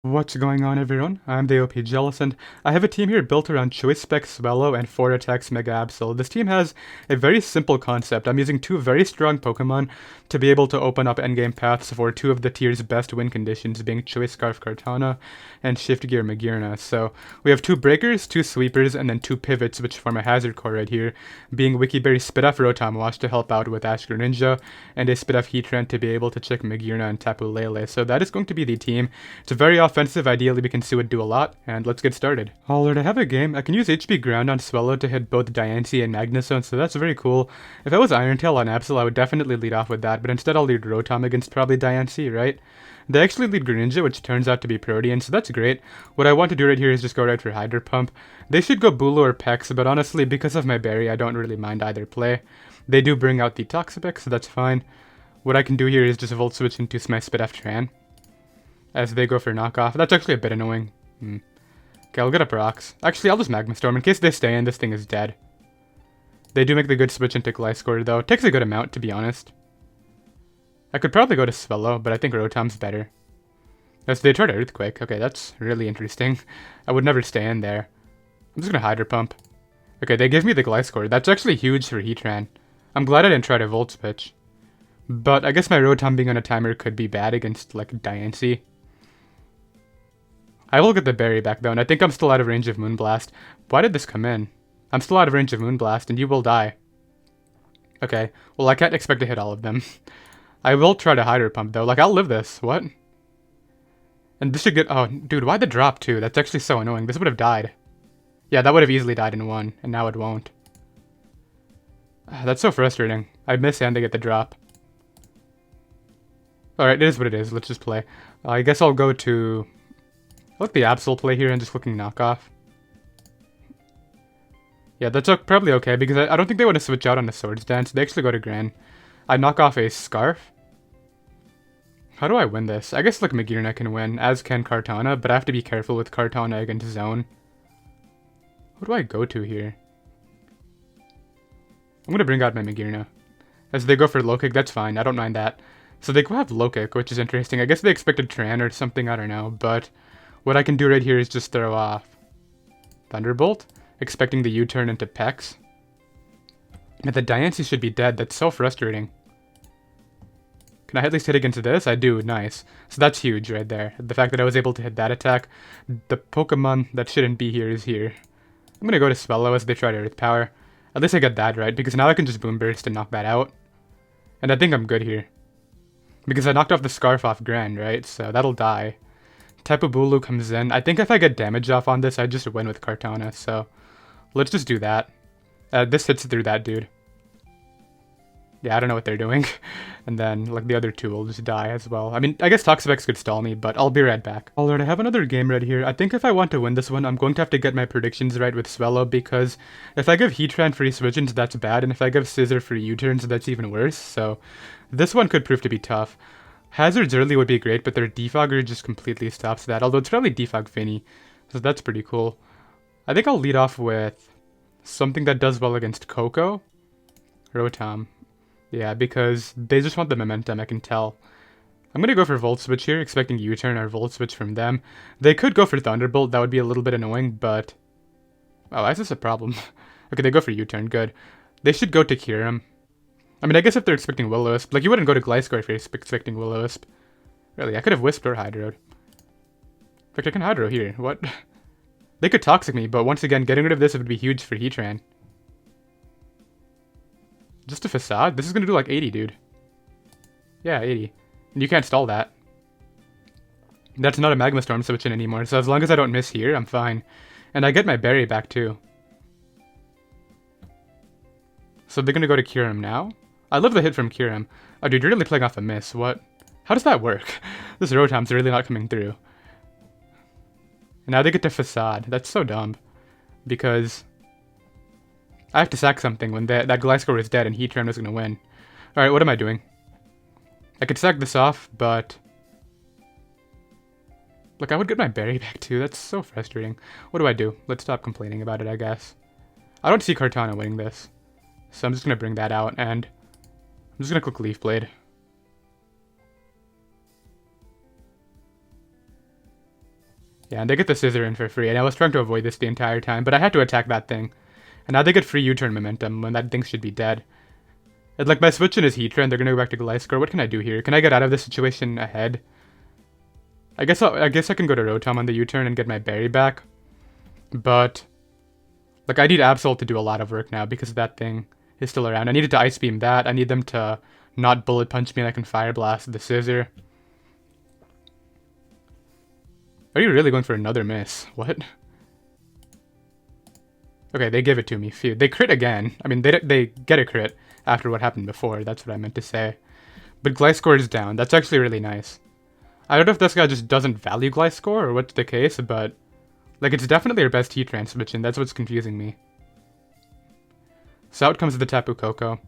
What's going on, everyone? I'm the OPJellicent. I have a team here built around Choice Specs Swellow and 4 attacks Mega Absol. This team has a very simple concept. I'm using two very strong Pokemon to be able to open up endgame paths for two of the tier's best win conditions, being Choice Scarf Kartana and Shift Gear Magearna. So we have two Breakers, two Sweepers, and then two Pivots, which form a Hazard Core right here, being Wikiberry Spit-Off Rotom Wash to help out with Ash Greninja, and a Spit-Off Heatran to be able to check Magearna and Tapu Lele. So that is going to be the team. It's a very offensive. Ideally, we can see it do a lot, and let's get started. Alright, I have a game. I can use HP Ground on Swellow to hit both Diancie and Magnezone, so that's very cool. If I was Iron Tail on Absol, I would definitely lead off with that, but instead I'll lead Rotom against probably Diancie, right? They actually lead Greninja, which turns out to be Protean, so that's great. What I want to do right here is just go right for Hydro Pump. They should go Bulu or Pex, but honestly, because of my berry, I don't really mind either play. They do bring out the Toxapex, so that's fine. What I can do here is just Volt Switch into my Spit-Off Tran as they go for knockoff. That's actually a bit annoying. Okay, I'll get up rocks. Actually, I'll just Magma Storm. In case they stay in, this thing is dead. They do make the good switch into Gliscor, though. It takes a good amount, to be honest. I could probably go to Swellow, but I think Rotom's better. Yes, they tried Earthquake. Okay, that's really interesting. I would never stay in there. I'm just gonna Hydro Pump. Okay, they give me the Gliscor. That's actually huge for Heatran. I'm glad I didn't try to Volt Switch. But I guess my Rotom being on a timer could be bad against, like, Diancie. I will get the berry back though, and I think I'm still out of range of Moonblast. Why did this come in? I'm still out of range of Moonblast, and you will die. Okay, well I can't expect to hit all of them. I will try to Hydro Pump though, like I'll live this, what? And this should get, oh dude, why the drop too? That's actually so annoying, this would have died. Yeah, that would have easily died in one, and now it won't. That's so frustrating. I miss and they get the drop. Alright, it is what it is, let's just play. I guess I'll go to... I like the Absol play here and just clicking knockoff. Yeah, that's probably okay, because I don't think they want to switch out on the Swords Dance. They actually go to Gran. I knock off a Scarf. How do I win this? I guess like Magearna can win, as can Kartana, but I have to be careful with Kartana against Zone. Who do I go to here? I'm going to bring out my Magearna. As they go for Low Kick, that's fine. I don't mind that. So they go have Low Kick, which is interesting. I guess they expected Tran or something, I don't know, but... what I can do right here is just throw off Thunderbolt, expecting the U-turn into Pex. And the Diancie should be dead. That's so frustrating. Can I at least hit against this? I do. Nice. So that's huge right there. The fact that I was able to hit that attack. The Pokemon that shouldn't be here is here. I'm going to go to Swellow as they try to Earth Power. At least I got that right, because now I can just Boom Burst and knock that out. And I think I'm good here. Because I knocked off the Scarf off Gran, right? So that'll die. Tapu Bulu comes in. I think if I get damage off on this, I just win with Kartana, so let's just do that. This hits through that dude. Yeah, I don't know what they're doing. And then, like, the other two will just die as well. I mean, I guess Toxapex could stall me, but I'll be right back. Alright, I have another game right here. I think if I want to win this one, I'm going to have to get my predictions right with Swellow, because if I give Heatran free switch-ins, that's bad, and if I give Scissor free U-turns, that's even worse, so this one could prove to be tough. Hazards early would be great, but their Defogger just completely stops that, although it's probably Defog Finny, so that's pretty cool. I think I'll lead off with something that does well against Coco. Rotom. Yeah, because they just want the momentum, I can tell. I'm going to go for Volt Switch here, expecting U-turn or Volt Switch from them. They could go for Thunderbolt, that would be a little bit annoying, but... oh, why is this a problem? Okay, they go for U-turn, good. They should go to Kyurem. I mean, I guess if they're expecting Will-O-Wisp, like, you wouldn't go to Gliscor if you're expecting Will-O-Wisp. Really, I could have Wisped or Hydroed. In fact, I can Hydro here. What? They could Toxic me, but once again, getting rid of this would be huge for Heatran. Just a Facade? This is gonna do like 80, dude. Yeah, 80. And you can't stall that. That's not a Magma Storm switch in anymore, so as long as I don't miss here, I'm fine. And I get my berry back, too. So they're gonna go to Kyurem now? I love the hit from Kyurem. Oh, dude, you're really playing off a miss. What? How does that work? This Rotom's really not coming through. And now they get to Facade. That's so dumb. Because I have to sack something when that Gliscor is dead and Heatran was going to win. Alright, what am I doing? I could sack this off, but... look, I would get my berry back too. That's so frustrating. What do I do? Let's stop complaining about it, I guess. I don't see Kartana winning this. So I'm just going to bring that out, and I'm just going to click Leaf Blade. Yeah, and they get the scissor in for free, and I was trying to avoid this the entire time, but I had to attack that thing. And now they get free U-turn momentum when that thing should be dead. And like by switching his Heatran, they're gonna go back to Gliscor. What can I do here? Can I get out of this situation ahead? I guess I can go to Rotom on the U-turn and get my berry back. But like I need Absol to do a lot of work now because that thing is still around. I needed to Ice Beam that. I need them to not Bullet Punch me and I can Fire Blast the scissor. Are you really going for another miss? What? Okay, they give it to me. Phew. They crit again. I mean, they get a crit after what happened before. That's what I meant to say. But Gliscor is down. That's actually really nice. I don't know if this guy just doesn't value Gliscor or what's the case, but like it's definitely our best Heat transmission. That's what's confusing me. So out comes the Tapu Koko.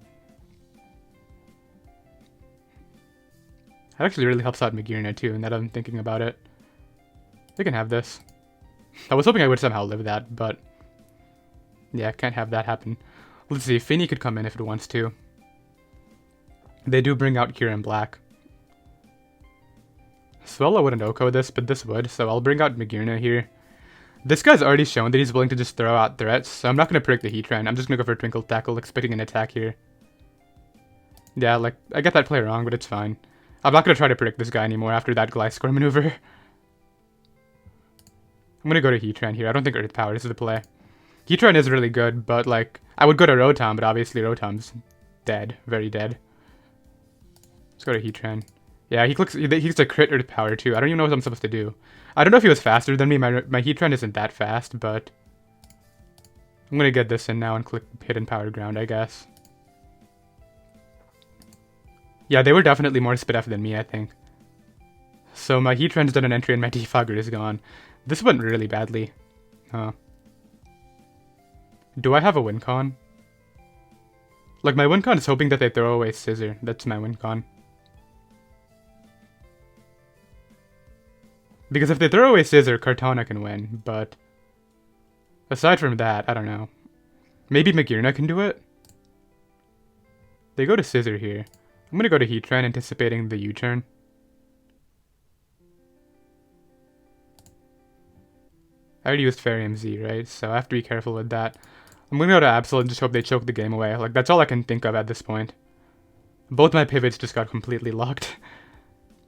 That actually really helps out Magearna too, now that I'm thinking about it. They can have this. I was hoping I would somehow live that, but yeah, can't have that happen. Let's see, Finny could come in if it wants to. They do bring out Kyurem Black. Swellow wouldn't Oko this, but this would, so I'll bring out Magearna here. This guy's already shown that he's willing to just throw out threats, so I'm not going to predict the Heatran. I'm just going to go for Twinkle Tackle, expecting an attack here. Yeah, like, I get that play wrong, but it's fine. I'm not going to try to predict this guy anymore after that Gliscor maneuver. I'm going to go to Heatran here. I don't think Earth Power is the play. Heatran is really good, but, like, I would go to Rotom, but obviously Rotom's dead. Very dead. Let's go to Heatran. Yeah, he gets a crit Earth Power, too. I don't even know what I'm supposed to do. I don't know if he was faster than me. My Heatran isn't that fast, but I'm going to get this in now and click Hidden Power Ground, I guess. Yeah, they were definitely more Spit F than me, I think. So my Heatran's done an entry and my Defogger is gone. This went really badly. Huh. Do I have a win con? Like, my win con is hoping that they throw away Scissor. That's my win con. Because if they throw away Scissor, Kartana can win, but aside from that, I don't know. Maybe Magearna can do it? They go to Scissor here. I'm gonna go to Heatran, anticipating the U-turn. I already used Fairy MZ, right? So I have to be careful with that. I'm gonna go to Absol and just hope they choke the game away. Like, that's all I can think of at this point. Both my pivots just got completely locked.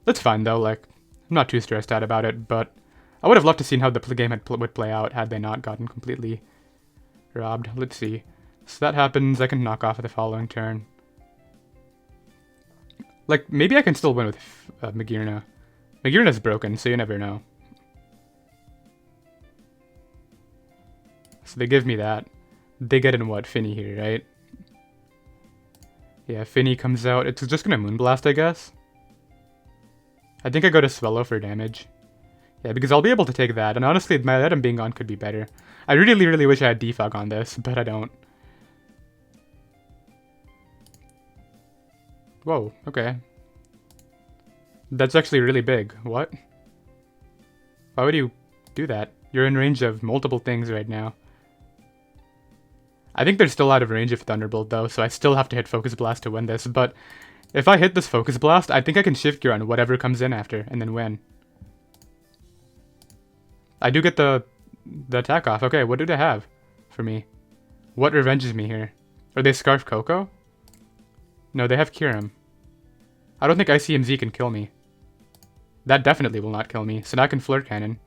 That's fine, though. Like, I'm not too stressed out about it, but I would have loved to see how the game would play out had they not gotten completely robbed. Let's see. So that happens. I can knock off the following turn. Like, maybe I can still win with Magearna. Magearna's broken, so you never know. So they give me that. They get in what? Finny here, right? Yeah, Finny comes out. It's just gonna Moonblast, I guess. I think I go to Swellow for damage. Yeah, because I'll be able to take that. And honestly, my item being on could be better. I really, really wish I had Defog on this, but I don't. Whoa, okay. That's actually really big. What? Why would you do that? You're in range of multiple things right now. I think they're still out of range of Thunderbolt though, so I still have to hit Focus Blast to win this, but if I hit this Focus Blast, I think I can Shift Gear on whatever comes in after, and then win. I do get the attack off. Okay, what do they have for me? What revenges me here? Are they Scarf Coco? No, they have Kyurem. I don't think ICMZ can kill me. That definitely will not kill me, so now I can Flirt Cannon.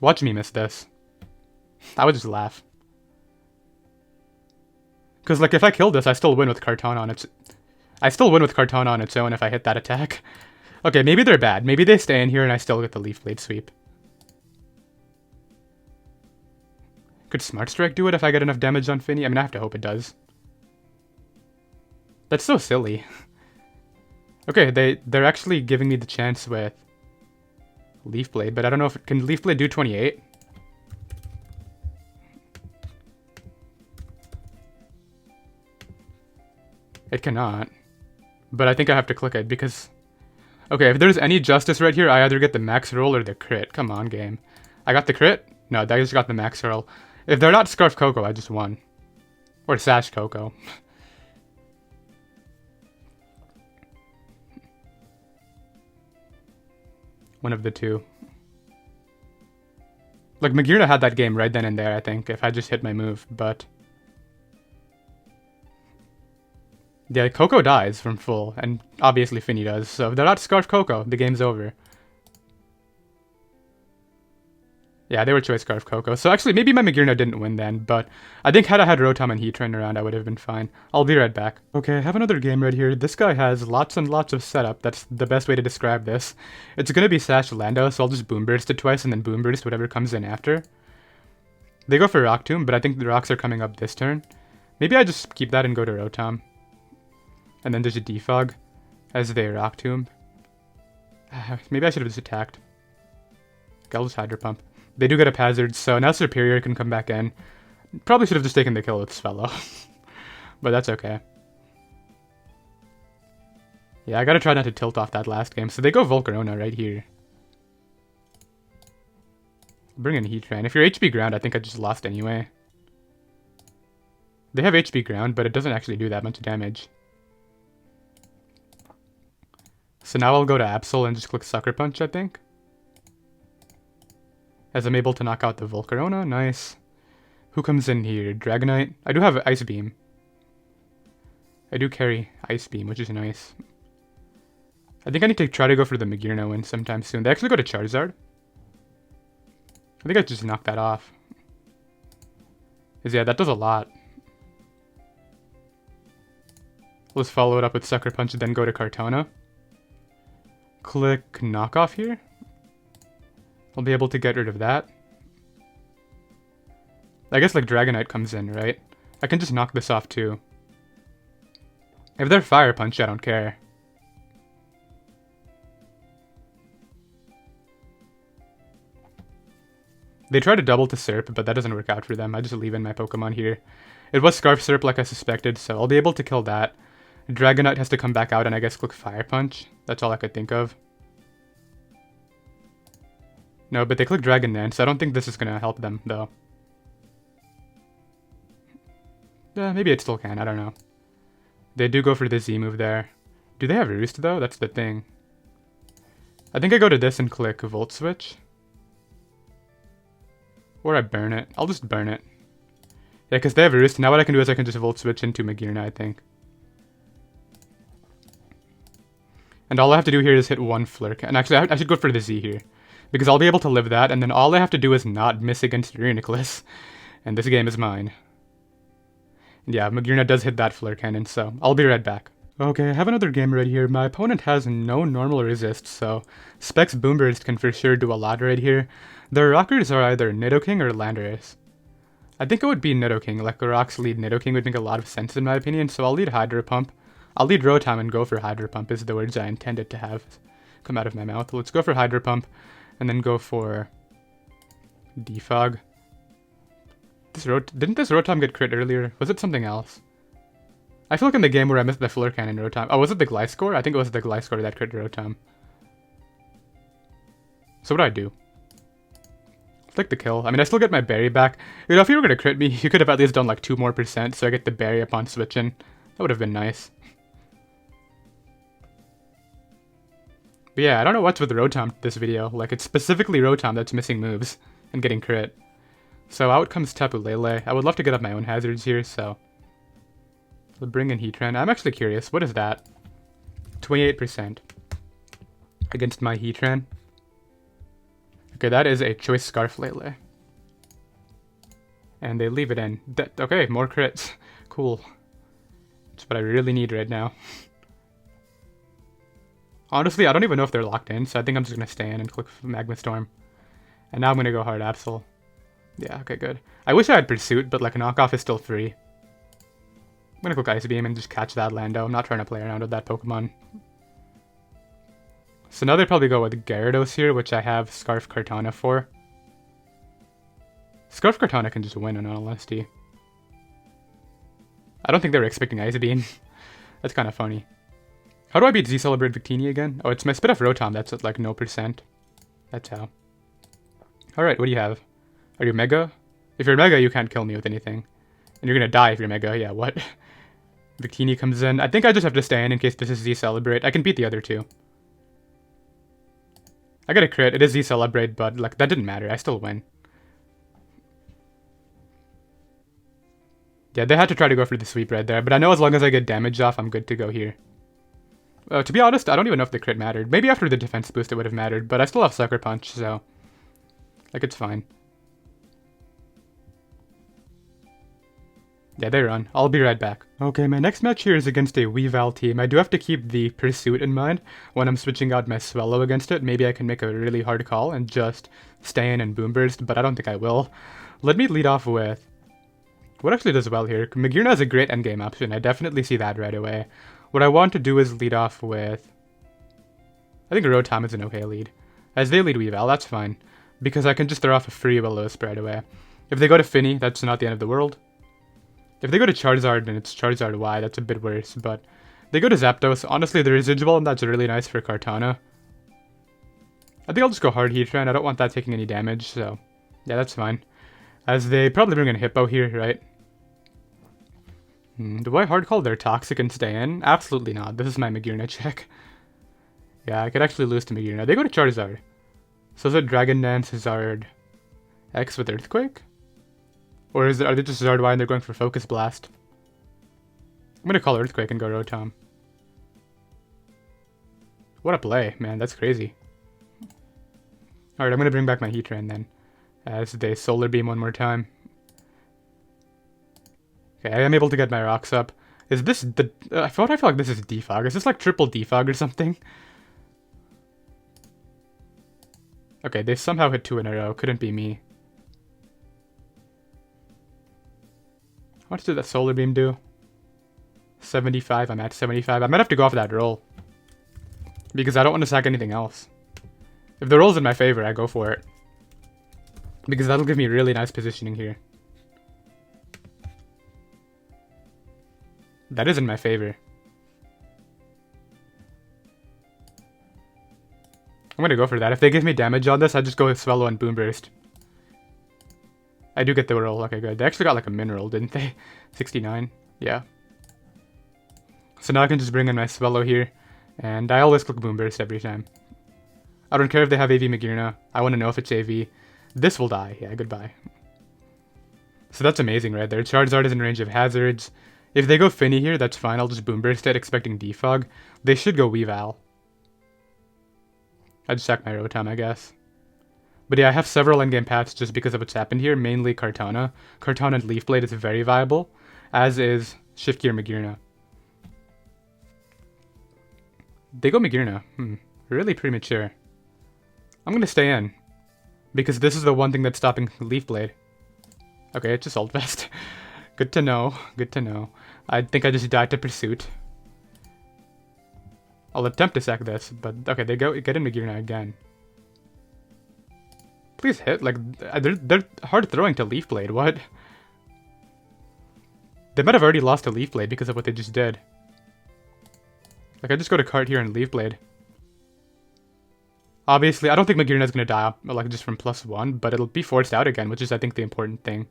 Watch me miss this. I would just laugh. Because, like, if I kill this, I still win with Kartana on its... I still win with Kartana on its own if I hit that attack. Okay, maybe they're bad. Maybe they stay in here and I still get the Leaf Blade sweep. Could Smart Strike do it if I get enough damage on Finny? I mean, I have to hope it does. That's so silly. Okay, they're actually giving me the chance with Leaf Blade, but I don't know if... Can Leaf Blade do 28? It cannot. But I think I have to click it because... Okay, if there's any justice right here, I either get the max roll or the crit. Come on, game. I got the crit? No, I just got the max roll. If they're not Scarf Coco, I just won. Or Sash Coco. One of the two. Like, Magearna had that game right then and there, I think, if I just hit my move, but... Yeah, Coco dies from full, and obviously Finny does, so if they're not Scarf Coco, the game's over. Yeah, they were Choice Scarf Coco, so actually, maybe my Magearna didn't win then, but I think had I had Rotom and Heatran around, I would have been fine. I'll be right back. Okay, I have another game right here. This guy has lots and lots of setup. That's the best way to describe this. It's gonna be Sash Lando, so I'll just Boom Burst it twice and then Boom Burst whatever comes in after. They go for Rock Tomb, but I think the rocks are coming up this turn. Maybe I just keep that and go to Rotom. And then there's a Defog as they Rock Tomb. Maybe I should have just attacked. Okay, I'll just Hydro Pump. They do get a Hazard, so now Superior can come back in. Probably should have just taken the kill with Swellow. But that's okay. Yeah, I gotta try not to tilt off that last game. So they go Volcarona right here. Bring in Heatran. If you're HP Ground, I think I just lost anyway. They have HP Ground, but it doesn't actually do that much damage. So now I'll go to Absol and just click Sucker Punch, I think. As I'm able to knock out the Volcarona. Nice. Who comes in here? Dragonite. I do have Ice Beam. I do carry Ice Beam, which is nice. I think I need to try to go for the Magearna win sometime soon. They actually go to Charizard. I think I just knocked that off. Yeah, that does a lot. Let's follow it up with Sucker Punch and then go to Kartona. Click Knockoff here. I'll be able to get rid of that. I guess like Dragonite comes in, right? I can just knock this off too. If they're Fire Punch, I don't care. They try to double to Serp, but that doesn't work out for them. I just leave in my Pokemon here. It was Scarf Serp like I suspected, so I'll be able to kill that. Dragonite has to come back out and I guess click Fire Punch. That's all I could think of. No, but they click Dragon Dance, so I don't think this is going to help them, though. Maybe it still can, I don't know. They do go for the Z move there. Do they have Roost, though? That's the thing. I think I go to this and click Volt Switch. Or I burn it. I'll just burn it. Yeah, because they have Roost. Now what I can do is I can just Volt Switch into Magearna, I think. And all I have to do here is hit one Flurk. And actually, I should go for the Z here. Because I'll be able to live that, and then all I have to do is not miss against Reuniclus. And this game is mine. And yeah, Magearna does hit that Flare Cannon, so I'll be right back. Okay, I have another game right here. My opponent has no normal resist, so Specs Boom Burst can for sure do a lot right here. Their rockers are either Nidoking or Landorus. I think it would be Nidoking, like the rocks lead Nidoking would make a lot of sense in my opinion, so I'll lead Hydro Pump. I'll lead Rotom and go for Hydro Pump is the words I intended to have come out of my mouth. Let's go for Hydro Pump. And then go for Defog. Didn't this Rotom get crit earlier? Was it something else? I feel like in the game where I missed the Flare Cannon Rotom. Oh, was it the Gliscor? I think it was the Gliscor that crit Rotom. So what do I do? Take the kill. I mean, I still get my berry back. You know, if you were going to crit me, you could have at least done like 2% more, so I get the berry upon switching. That would have been nice. But yeah, I don't know what's with Rotom this video. Like, it's specifically Rotom that's missing moves and getting crit. So out comes Tapu Lele. I would love to get up my own hazards here, so we'll bring in Heatran. I'm actually curious. What is that? 28% against my Heatran. Okay, that is a Choice Scarf Lele. And they leave it in. Okay, more crits. Cool. That's what I really need right now. Honestly, I don't even know if they're locked in, so I think I'm just going to stay in and click Magma Storm. And now I'm going to go hard Absol. Yeah, okay, good. I wish I had Pursuit, but like Knockoff is still free. I'm going to click Ice Beam and just catch that Lando. I'm not trying to play around with that Pokemon. So now they probably go with Gyarados here, which I have Scarf Kartana for. Scarf Kartana can just win in all honesty. I don't think they were expecting Ice Beam. That's kind of funny. How do I beat Z-Celebrate Victini again? Oh, it's my Spit-Off Rotom that's at like no percent. That's how. Alright, what do you have? Are you Mega? If you're Mega, you can't kill me with anything. And you're gonna die if you're Mega, yeah, what? Victini comes in. I think I just have to stay in case this is Z-Celebrate. I can beat the other two. I got a crit. It is Z-Celebrate, but like that didn't matter. I still win. Yeah, they had to try to go for the sweep right there, but I know as long as I get damage off, I'm good to go here. To be honest, I don't even know if the crit mattered. Maybe after the defense boost it would have mattered, but I still have Sucker Punch, so... like, it's fine. Yeah, they run. I'll be right back. Okay, my next match here is against a Weavile team. I do have to keep the Pursuit in mind when I'm switching out my Swellow against it. Maybe I can make a really hard call and just stay in and Boom Burst, but I don't think I will. Let me lead off with... what actually does well here? Magearna is a great endgame option. I definitely see that right away. What I want to do is lead off with... I think Rotom is an okay lead. As they lead Weavile, that's fine. Because I can just throw off a free Will-O-Wisp right away. If they go to Finny, that's not the end of the world. If they go to Charizard and it's Charizard Y, that's a bit worse, but they go to Zapdos. Honestly, the residual and that's really nice for Kartana. I think I'll just go hard Heatran. I don't want that taking any damage, so yeah, that's fine. As they probably bring in Hippo here, right? Do I hard call their Toxic and stay in? Absolutely not. This is my Magearna check. Yeah, I could actually lose to Magearna. They go to Charizard. So is it Dragon Dance, Zard X with Earthquake? Or are they just Zard Y and they're going for Focus Blast? I'm gonna call Earthquake and go Rotom. What a play, man, that's crazy. Alright, I'm gonna bring back my Heatran then. As they Solar Beam one more time. Okay, I am able to get my rocks up. Is this the... I feel like this is Defog. Is this like triple Defog or something? Okay, they somehow hit 2 in a row. Couldn't be me. How much did that Solar Beam do? 75. I'm at 75. I might have to go off that roll. Because I don't want to sack anything else. If the roll's in my favor, I go for it. Because that'll give me really nice positioning here. That is in my favor. I'm gonna go for that. If they give me damage on this, I just go with Swellow and Boom Burst. I do get the roll. Okay, good. They actually got like a mineral, didn't they? 69. Yeah. So now I can just bring in my Swellow here. And I always click Boom Burst every time. I don't care if they have AV Magearna. I want to know if it's AV. This will die. Yeah, goodbye. So that's amazing right there. Charizard is in range of hazards. If they go Finny here, that's fine. I'll just Boom Burst it, expecting Defog. They should go Weavile. I just sack my Rotom, I guess. But yeah, I have several endgame paths just because of what's happened here, mainly Kartana. Kartana and Leaf Blade is very viable, as is Shift Gear Magearna. They go Magearna. Really premature. I'm gonna stay in, because this is the one thing that's stopping Leaf Blade. Okay, it's just Ult Vest. Good to know, good to know. I think I just died to Pursuit. I'll attempt to sack this, but okay, they get in Magearna again. Please hit, like, they're hard throwing to Leaf Blade, what? They might have already lost to Leaf Blade because of what they just did. Like, I just go to Cart here and Leaf Blade. Obviously, I don't think Magearna's gonna die, like, just from +1, but it'll be forced out again, which is, I think, the important thing.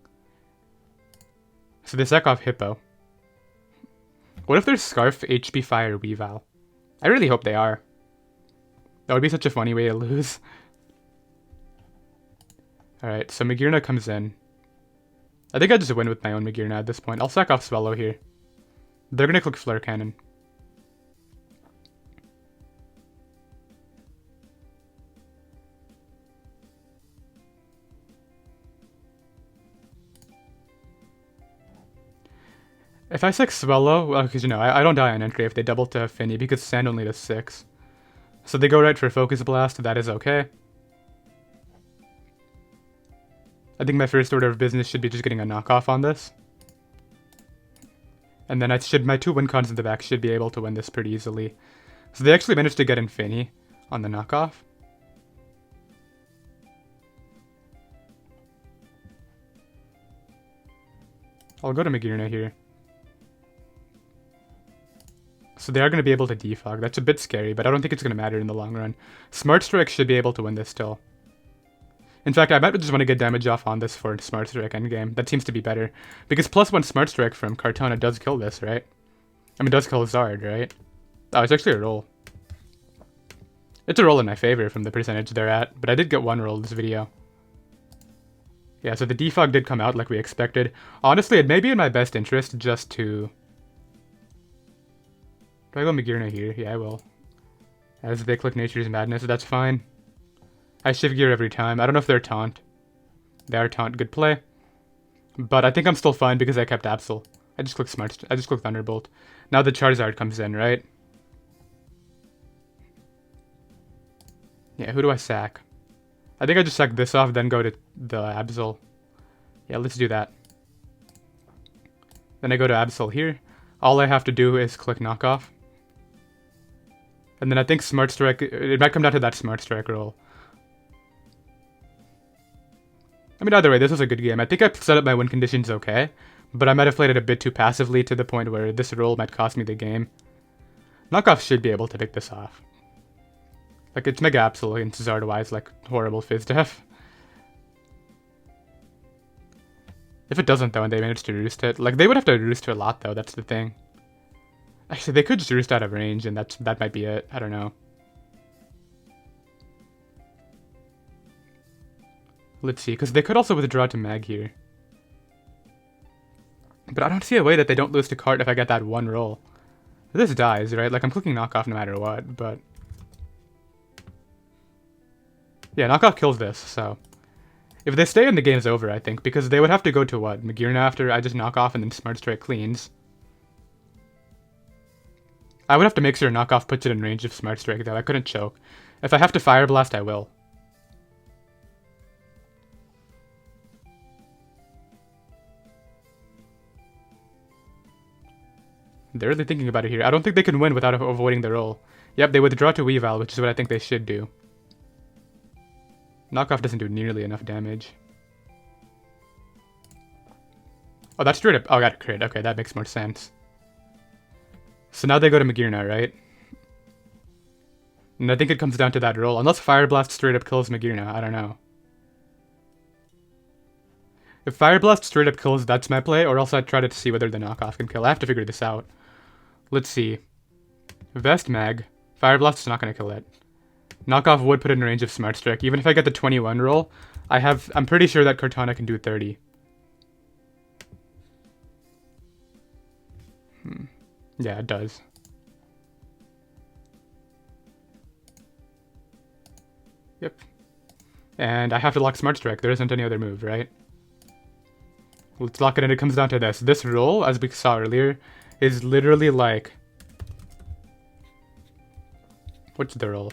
So they sack off Hippo. What if there's Scarf, HP Fire, Weavile? I really hope they are. That would be such a funny way to lose. Alright, so Magearna comes in. I think I just win with my own Magearna at this point. I'll sack off Swellow here. They're gonna click Flare Cannon. If I sack Swellow, well, because you know, I don't die on entry if they double to Finny because Sand only does 6. So they go right for Focus Blast, that is okay. I think my first order of business should be just getting a knockoff on this. And then my 2 win cons in the back should be able to win this pretty easily. So they actually managed to get in Finny on the knockoff. I'll go to Magearna here. So they are going to be able to defog. That's a bit scary, but I don't think it's going to matter in the long run. Smart Strike should be able to win this still. In fact, I might just want to get damage off on this for Smart Strike endgame. That seems to be better. Because +1 Smart Strike from Kartana does kill this, right? I mean, does kill Zard, right? Oh, it's actually a roll. It's a roll in my favor from the percentage they're at, but I did get 1 roll this video. Yeah, so the defog did come out like we expected. Honestly, it may be in my best interest just to... Do I go Magirna here? Yeah, I will. As they click Nature's Madness, that's fine. I shift gear every time. I don't know if they're taunt. They are taunt, good play. But I think I'm still fine because I kept Absol. I just click Thunderbolt. Now the Charizard comes in, right? Yeah, who do I sack? I think I just sack this off, then go to the Absol. Yeah, let's do that. Then I go to Absol here. All I have to do is click Knockoff. And then I think Smart Strike, it might come down to that Smart Strike roll. I mean, either way, this was a good game. I think I set up my win conditions okay, but I might have played it a bit too passively to the point where this roll might cost me the game. Knockoff should be able to pick this off. Like, it's Mega Absol and Zard-wise, like, horrible Fizz Def. If it doesn't, though, and they manage to roost it, like, they would have to roost it a lot, though, that's the thing. Actually, they could just roost out of range, and that might be it. I don't know. Let's see, because they could also withdraw to Mag here. But I don't see a way that they don't lose to Cart if I get that one roll. This dies, right? Like, I'm clicking Knockoff no matter what, but... Yeah, Knockoff kills this, so... If they stay in, the game's over, I think, because they would have to go to what? Magirna after I just knock off and then Smart Strike cleans. I would have to make sure Knockoff puts it in range of Smart Strike, though. I couldn't choke. If I have to Fire Blast, I will. They're really thinking about it here. I don't think they can win without avoiding the roll. Yep, they withdraw to Weavile, which is what I think they should do. Knockoff doesn't do nearly enough damage. Oh, that's straight up. Oh, I got a crit. Okay, that makes more sense. So now they go to Magirna, right? And I think it comes down to that roll. Unless Fire Blast straight up kills Magirna, I don't know. If Fire Blast straight up kills, that's my play, or else I'd try to see whether the knockoff can kill. I have to figure this out. Let's see. Vest Mag. Fire Blast is not going to kill it. Knockoff would put it in range of Smart Strike. Even if I get the 21 roll, I'm pretty sure that Cortana can do 30. Yeah, it does. Yep. And I have to lock Smart Strike. There isn't any other move, right? Let's lock it in. It comes down to this. This roll, as we saw earlier, is literally like... What's the roll?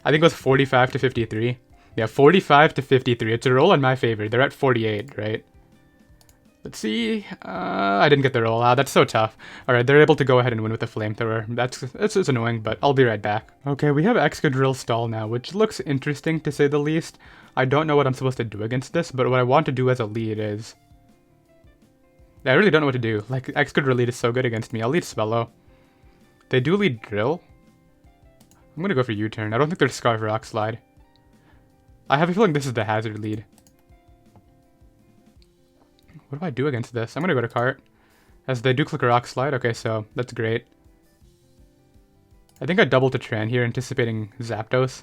I think it was 45 to 53. Yeah, 45 to 53. It's a roll in my favor. They're at 48, right? Let's see. I didn't get the roll. That's so tough. Alright, they're able to go ahead and win with the Flamethrower. It's annoying, but I'll be right back. Okay, we have Excadrill stall now, which looks interesting to say the least. I don't know what I'm supposed to do against this, but what I want to do as a lead is... I really don't know what to do. Like, Excadrill lead is so good against me. I'll lead Swellow. They do lead Drill. I'm gonna go for U-turn. I don't think there's Scarf Rock Slide. I have a feeling this is the hazard lead. What do I do against this? I'm gonna go to Cart. As they do click a Rock Slide. Okay, so that's great. I think I double to Tran here, anticipating Zapdos.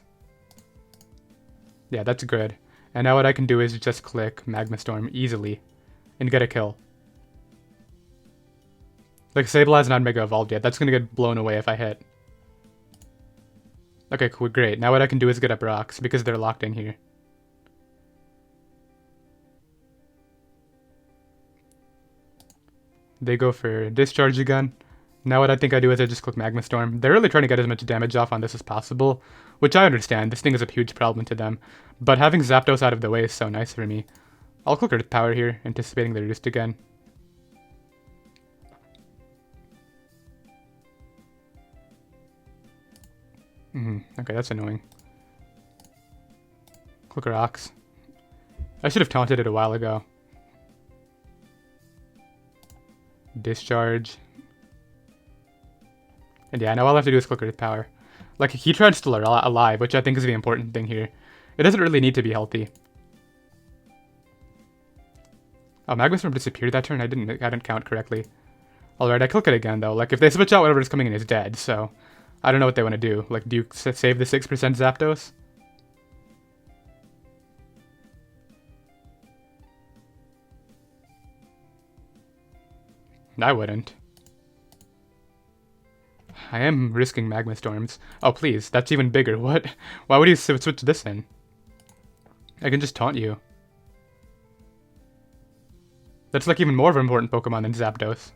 Yeah, that's good. And now what I can do is just click Magma Storm easily and get a kill. Like, Sableye is not Mega Evolved yet. That's gonna get blown away if I hit. Okay, cool, great. Now what I can do is get up rocks because they're locked in here. They go for Discharge again. Now what I think I do is I just click Magma Storm. They're really trying to get as much damage off on this as possible, which I understand. This thing is a huge problem to them. But having Zapdos out of the way is so nice for me. I'll click Earth Power here, anticipating the roost again. Okay, that's annoying. Click Rocks. I should have taunted it a while ago. Discharge. And yeah, now all I have to do is click Earth Power. Like, Heatran's still alive, which I think is the important thing here. It doesn't really need to be healthy. Oh, Magma Storm disappeared that turn? I didn't count correctly. Alright, I click it again, though. Like, if they switch out, whatever's coming in is dead, so... I don't know what they want to do. Like, do you save the 6% Zapdos? I wouldn't. I am risking Magma Storms. Oh, please. That's even bigger. What? Why would you switch this in? I can just taunt you. That's like even more of an important Pokemon than Zapdos.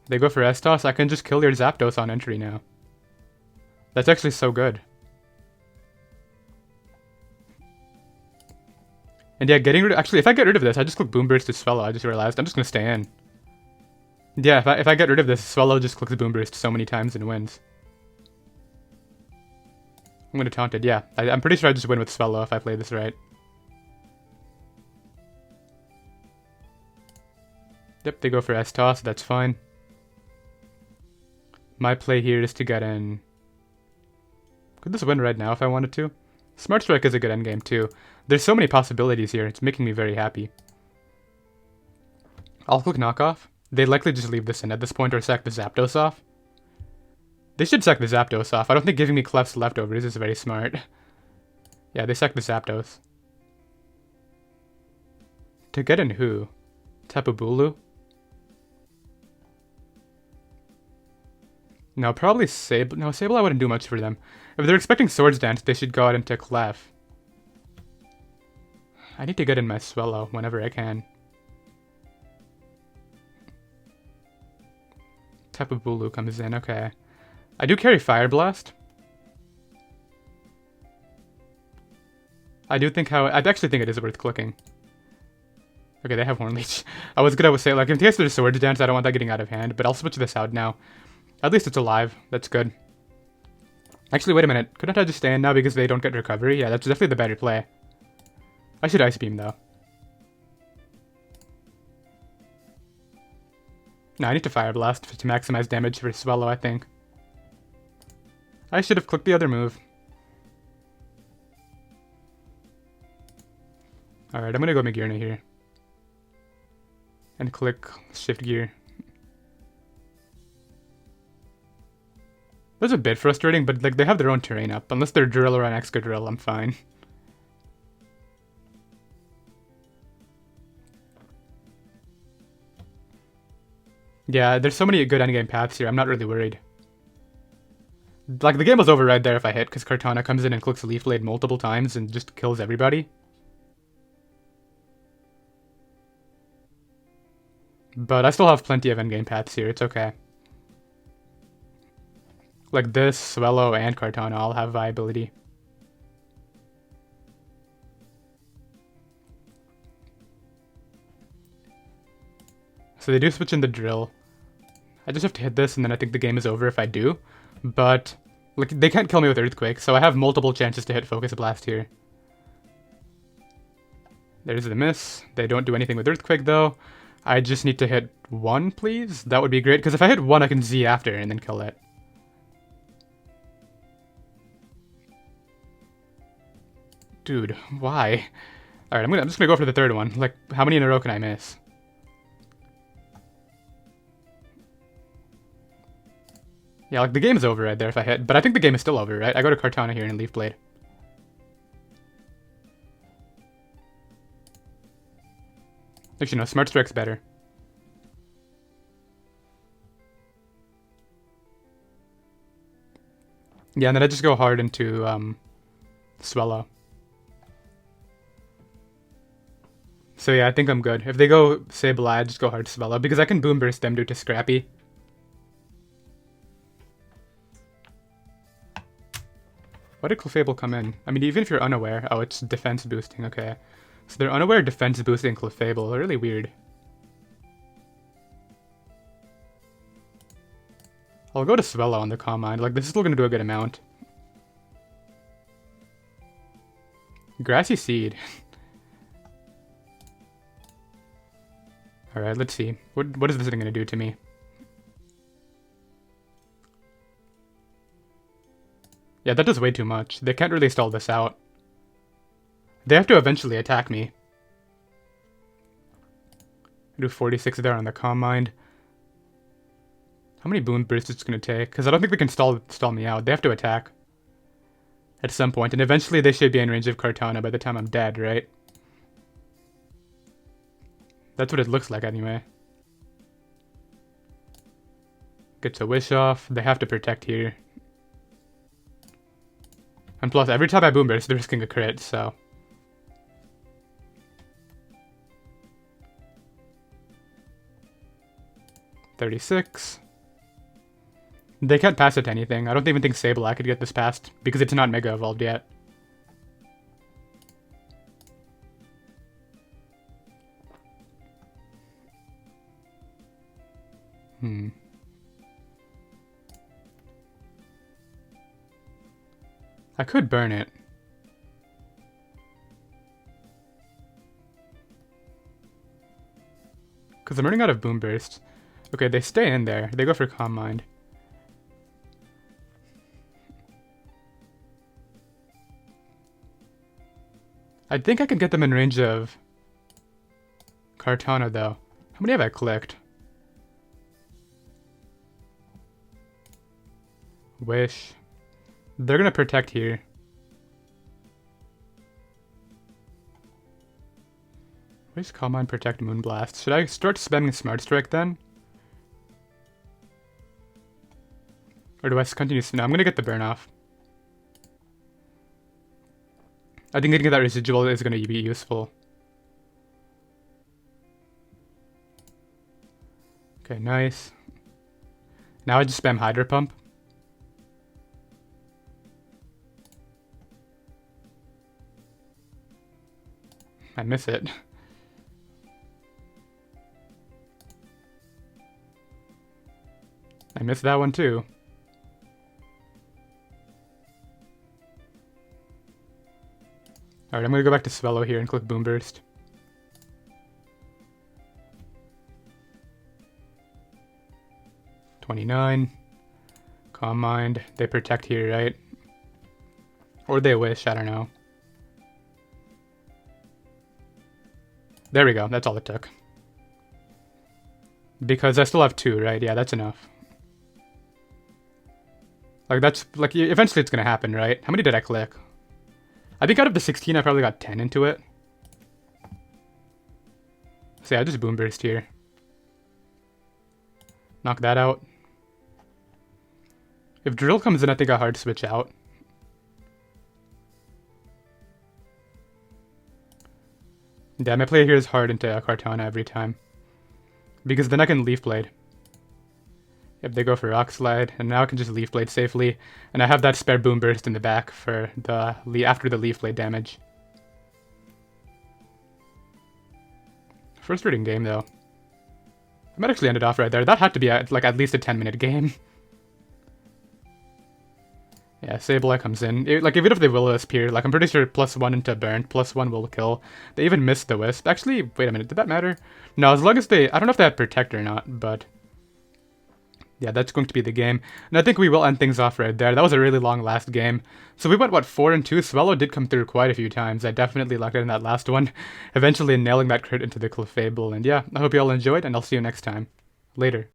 They go for S-Toss. I can just kill your Zapdos on entry now. That's actually so good. And yeah, getting rid of... Actually, if I get rid of this, I just click Boom Burst to Swellow. I just realized. I'm just going to stay in. Yeah, if I get rid of this, Swellow just clicks Boom Burst so many times and wins. I'm going to taunt it. Yeah, I'm pretty sure I just win with Swellow if I play this right. Yep, they go for S-Toss. That's fine. My play here is to get in... Could this win right now if I wanted to? Smart Strike is a good endgame too. There's so many possibilities here. It's making me very happy. I'll click Knockoff. They'd likely just leave this in at this point or sack the Zapdos off. They should sack the Zapdos off. I don't think giving me Clef's leftovers is very smart. Yeah, they sack the Zapdos. To get in who? Tapu Bulu? No, probably Sable. No, Sable I wouldn't do much for them. If they're expecting Swords Dance, they should go out into Clef. I need to get in my Swellow whenever I can. Tapu Bulu comes in, okay. I do carry Fire Blast. I actually think it is worth clicking. Okay, they have Horn Leech. I was gonna say, like, in case there's Swords Dance, I don't want that getting out of hand, but I'll switch this out now. At least it's alive. That's good. Actually, wait a minute. Couldn't I just stay in now because they don't get recovery? Yeah, that's definitely the better play. I should Ice Beam, though. No, I need to Fire Blast to maximize damage for Swellow, I think. I should have clicked the other move. Alright, I'm gonna go Magearna here. And click Shift Gear. That's a bit frustrating, but like they have their own terrain up. Unless they're Drill or an Excadrill, I'm fine. Yeah, there's so many good endgame paths here, I'm not really worried. Like, the game was over right there if I hit, because Kartana comes in and clicks Leaf Blade multiple times and just kills everybody. But I still have plenty of endgame paths here, it's okay. Like this, Swellow, and Kartana all have viability. So they do switch in the Drill. I just have to hit this, and then I think the game is over if I do. But like, they can't kill me with Earthquake, so I have multiple chances to hit Focus Blast here. There's the miss. They don't do anything with Earthquake, though. I just need to hit 1, please. That would be great, because if I hit 1, I can Z after and then kill it. Dude, why? Alright, I'm just gonna go for the third one. Like, how many in a row can I miss? Yeah, like, the game is over right there if I hit. But I think the game is still over, right? I go to Kartana here and Leaf Blade. Actually, no, Smart Strike's better. Yeah, and then I just go hard into Swellow. So yeah, I think I'm good. If they go Sableye, I just go hard Swellow, because I can Boom Burst them due to Scrappy. Why did Clefable come in? I mean, even if you're unaware... Oh, it's defense boosting, okay. So they're unaware defense boosting Clefable. Really weird. I'll go to Swellow on the Calm Mind. Like, this is still going to do a good amount. Grassy Seed. Alright, let's see. What is this thing going to do to me? Yeah, that does way too much. They can't really stall this out. They have to eventually attack me. I do 46 there on the Calm Mind. How many Boom Bursts it's going to take? Because I don't think they can stall me out. They have to attack. At some point, and eventually they should be in range of Kartana by the time I'm dead, right? That's what it looks like anyway. Gets a wish off. They have to protect here. And plus, every time I boom burst, they're risking a crit, so. $36. They can't pass it to anything. I don't even think Sableye could get this passed, because it's not Mega Evolved yet. I could burn it. Because I'm running out of Boom Burst. Okay, they stay in there. They go for Calm Mind. I think I can get them in range of Kartana, though. How many have I clicked? Wish. They're gonna protect here. Wish, Calm Mind, Protect, Moonblast. Should I start spamming Smart Strike then? Or do I continue? No, I'm gonna get the burn off. I think getting that residual is gonna be useful. Okay, nice. Now I just spam Hydro Pump. I miss it. I missed that one too. Alright, I'm gonna go back to Swellow here and click Boom Burst. $29. Calm Mind. They protect here, right? Or they wish, I don't know. There we go, that's all it took. Because I still have 2, right? Yeah, that's enough. Like, that's, like, eventually it's gonna happen, right? How many did I click? I think out of the 16, I probably got 10 into it. So yeah, I just Boom Burst here. Knock that out. If Drill comes in, I think I hard switch out. Yeah, my play here is hard into Kartana every time. Because then I can Leaf Blade. Yep, they go for Rock Slide, and now I can just Leaf Blade safely. And I have that spare Boom Burst in the back for the after the Leaf Blade damage. Frustrating game, though. I might actually end it off right there. That had to be at least a 10-minute game. Yeah, Sableye comes in. Even if they Will-O-Wisp here, I'm pretty sure +1 into Burn, +1 will kill. They even missed the Wisp. Actually, wait a minute, did that matter? No, as long as they... I don't know if they have Protect or not, but... yeah, that's going to be the game. And I think we will end things off right there. That was a really long last game. So we went, what, 4-2? Swellow did come through quite a few times. I definitely lucked out in that last one. Eventually nailing that crit into the Clefable. And yeah, I hope you all enjoyed, and I'll see you next time. Later.